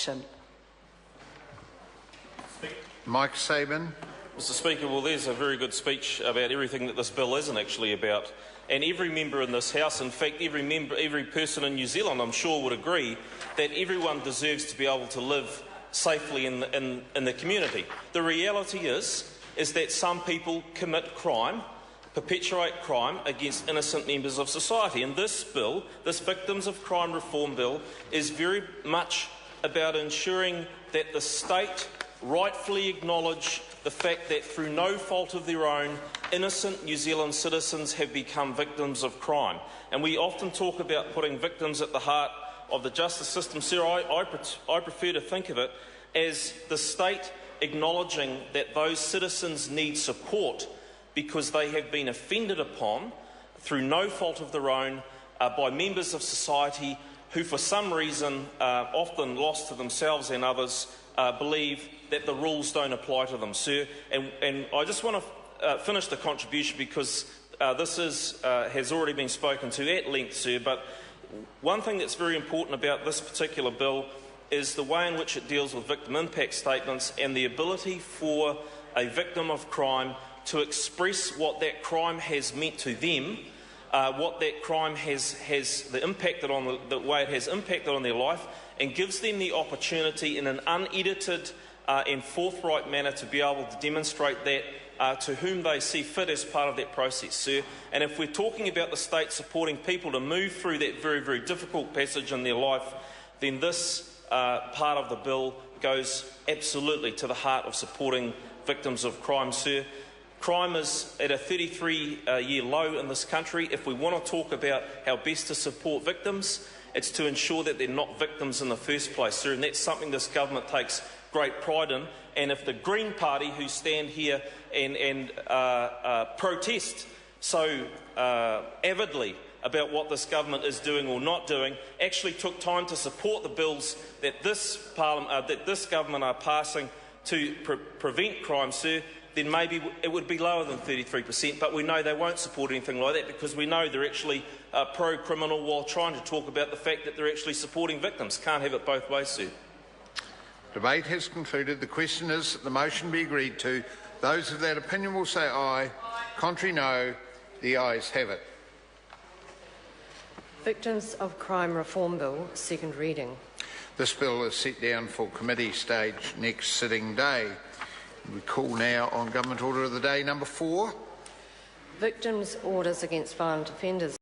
action. Mike Sabin. Mr Speaker, well, there's a very good speech about everything that this bill isn't actually about. And every member in this House, in fact every person in New Zealand, I'm sure would agree that everyone deserves to be able to live safely in the community. The reality is that some people commit crime, perpetuate crime against innocent members of society. And this bill, this Victims of Crime Reform Bill, is very much about ensuring that the state rightfully acknowledge the fact that through no fault of their own, innocent New Zealand citizens have become victims of crime. And we often talk about putting victims at the heart of the justice system. Sir, I prefer to think of it as the state acknowledging that those citizens need support because they have been offended upon through no fault of their own by members of society who for some reason, often lost to themselves and others, believe that the rules don't apply to them, sir. And I just want to finish the contribution because this has already been spoken to at length, sir, but one thing that's very important about this particular bill is the way in which it deals with victim impact statements and the ability for a victim of crime to express what that crime has meant to them, what that crime has impacted on, the way it has impacted on their life, and gives them the opportunity in an unedited and forthright manner to be able to demonstrate that to whom they see fit as part of that process, sir. And if we're talking about the state supporting people to move through that very, very difficult passage in their life, then this part of the bill goes absolutely to the heart of supporting victims of crime, sir. Crime is at a 33-year low in this country. If we want to talk about how best to support victims, it's to ensure that they're not victims in the first place, sir, and that's something this government takes great pride in. And if the Green Party, who stand here and protest so avidly about what this government is doing or not doing, actually took time to support the bills that this government are passing to prevent crime, sir, then maybe it would be lower than 33%, but we know they won't support anything like that because we know they're actually pro-criminal while trying to talk about the fact that they're actually supporting victims. Can't have it both ways, sir. Debate has concluded. The question is that the motion be agreed to. Those of that opinion will say aye. Contrary, no. The ayes have it. Victims of Crime Reform Bill, second reading. This bill is set down for committee stage next sitting day. We call now on Government Order of the Day number 4. Victims' Orders Against Violent Offenders.